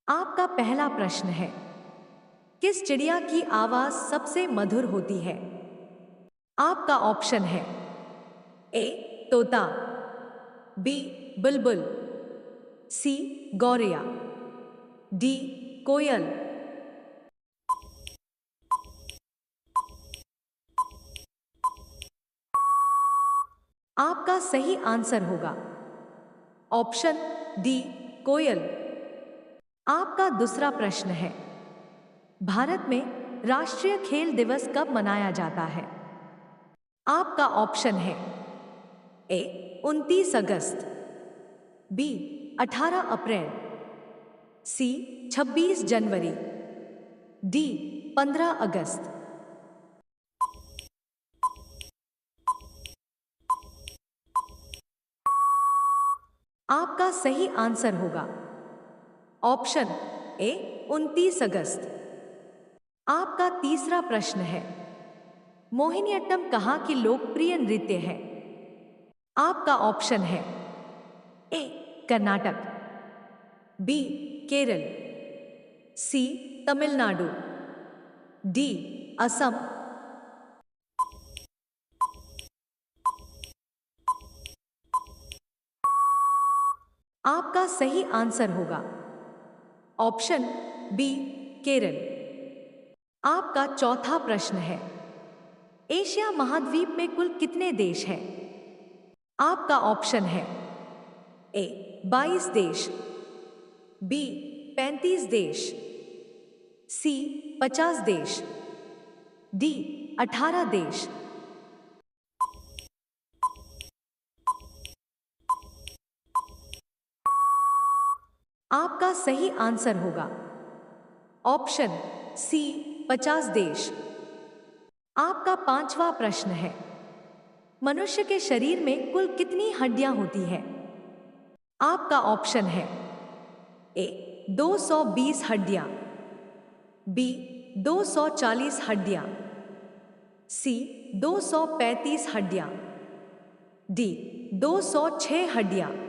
आपका पहला प्रश्न है, किस चिड़िया की आवाज सबसे मधुर होती है? आपका ऑप्शन है ए तोता, बी बुलबुल, सी गौरैया, डी कोयल। आपका सही आंसर होगा ऑप्शन डी कोयल। आपका दूसरा प्रश्न है, भारत में राष्ट्रीय खेल दिवस कब मनाया जाता है? आपका ऑप्शन है ए 29 अगस्त, बी 18 अप्रैल, सी 26 जनवरी, डी 15 अगस्त। आपका सही आंसर होगा ऑप्शन ए 29 अगस्त। आपका तीसरा प्रश्न है, मोहिनीअट्टम कहाँ की लोकप्रिय नृत्य है? आपका ऑप्शन है ए कर्नाटक, बी केरल, सी तमिलनाडु, डी असम। आपका सही आंसर होगा ऑप्शन बी केरल। आपका चौथा प्रश्न है, एशिया महाद्वीप में कुल कितने देश हैं? आपका ऑप्शन है ए 22 देश, बी 35 देश, सी 50 देश, डी 18 देश। आपका सही आंसर होगा ऑप्शन सी 50 देश। आपका पांचवा प्रश्न है, मनुष्य के शरीर में कुल कितनी हड्डियां होती है? आपका ऑप्शन है ए 220 हड्डियां, बी 240 हड्डियां, सी 235 हड्डियां, डी 206 हड्डियां।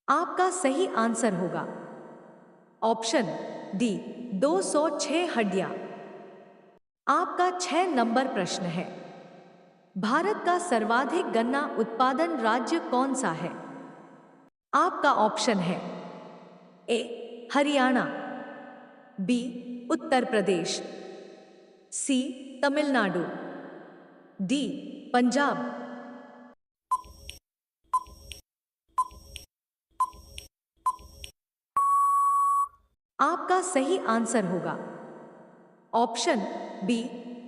आपका सही आंसर होगा ऑप्शन डी 206 हड्डियां। आपका 6 नंबर प्रश्न है, भारत का सर्वाधिक गन्ना उत्पादन राज्य कौन सा है? आपका ऑप्शन है ए हरियाणा, बी उत्तर प्रदेश, सी तमिलनाडु, डी पंजाब। आपका सही आंसर होगा ऑप्शन बी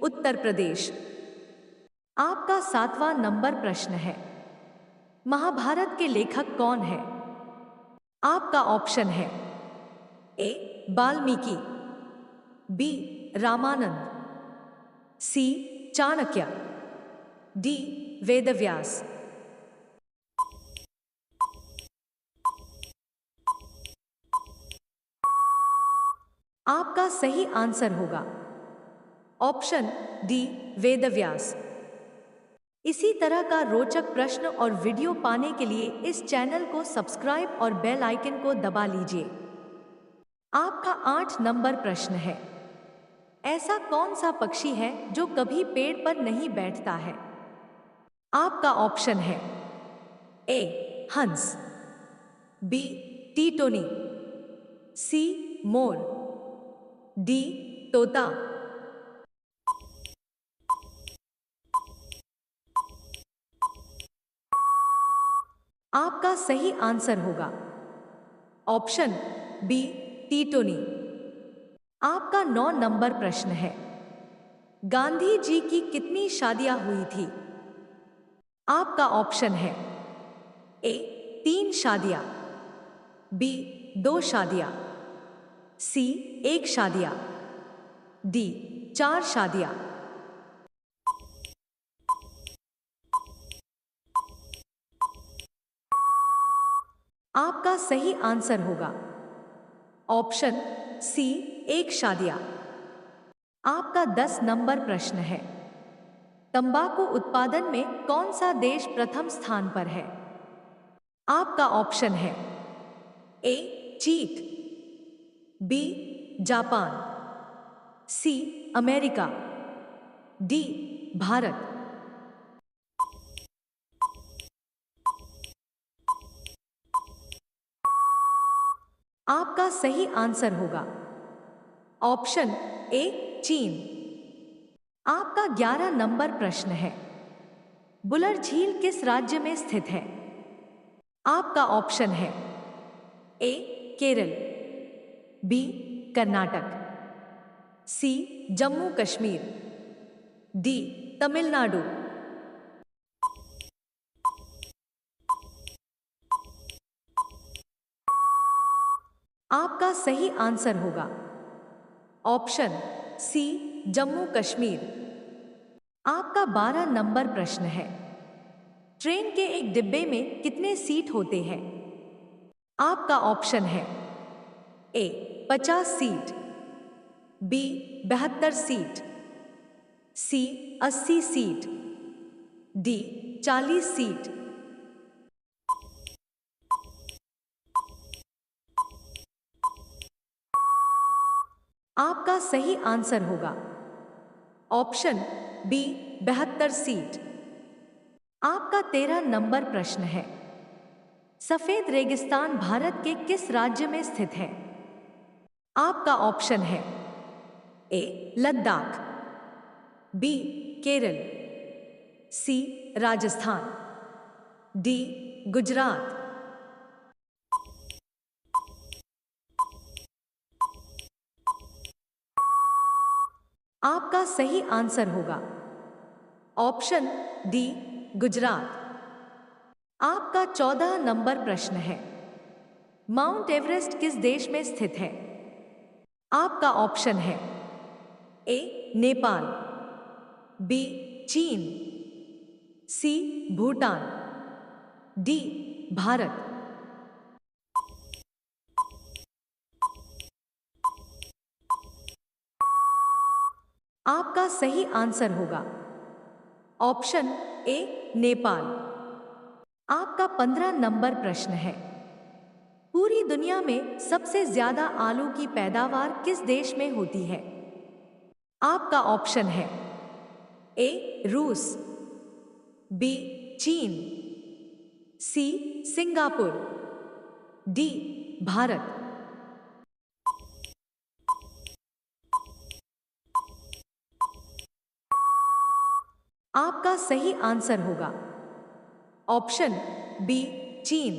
उत्तर प्रदेश। आपका 7वां नंबर प्रश्न है, महाभारत के लेखक कौन है? आपका ऑप्शन है ए वाल्मीकि, बी रामानंद, सी चाणक्य, डी वेदव्यास। आपका सही आंसर होगा ऑप्शन डी वेदव्यास। इसी तरह का रोचक प्रश्न और वीडियो पाने के लिए इस चैनल को सब्सक्राइब और बेल आइकन को दबा लीजिए। आपका 8 नंबर प्रश्न है, ऐसा कौन सा पक्षी है जो कभी पेड़ पर नहीं बैठता है? आपका ऑप्शन है ए हंस, बी टीटोनी, सी मोर, डी तोता। आपका सही आंसर होगा ऑप्शन बी टीटोनी। आपका 9 नंबर प्रश्न है, गांधी जी की कितनी शादियां हुई थी? आपका ऑप्शन है ए 3 शादियां, बी 2 शादियां, सी 1 शादियां, डी 4 शादियां। आपका सही आंसर होगा ऑप्शन सी 1 शादियां। आपका 10 नंबर प्रश्न है, तंबाकू उत्पादन में कौन सा देश प्रथम स्थान पर है? आपका ऑप्शन है ए चीन, B Japan, C America, D Bharat. आपका सही आंसर होगा ऑप्शन ए चीन। आपका 11 नंबर प्रश्न है, बुलर झील किस राज्य में स्थित है? आपका ऑप्शन है ए केरल, बी कर्नाटक, सी जम्मू कश्मीर, डी तमिलनाडु। आपका सही आंसर होगा ऑप्शन सी जम्मू कश्मीर। आपका 12 नंबर प्रश्न है, ट्रेन के एक डिब्बे में कितने सीट होते हैं? आपका ऑप्शन है ए 50 सीट, बी 72 सीट, सी 80 सीट, डी 40 सीट। आपका सही आंसर होगा ऑप्शन बी 72 सीट। आपका 13 नंबर प्रश्न है, सफेद रेगिस्तान भारत के किस राज्य में स्थित है? आपका ऑप्शन है ए लद्दाख, बी केरल, सी राजस्थान, डी गुजरात। आपका सही आंसर होगा ऑप्शन डी गुजरात। आपका 14 नंबर प्रश्न है, माउंट एवरेस्ट किस देश में स्थित है? आपका ऑप्शन है ए नेपाल, बी चीन, सी भूटान, डी भारत। आपका सही आंसर होगा ऑप्शन ए नेपाल। आपका 15 नंबर प्रश्न है, पूरी दुनिया में सबसे ज्यादा आलू की पैदावार किस देश में होती है? आपका ऑप्शन है ए रूस, बी चीन, सी सिंगापुर, डी भारत। आपका सही आंसर होगा ऑप्शन बी चीन।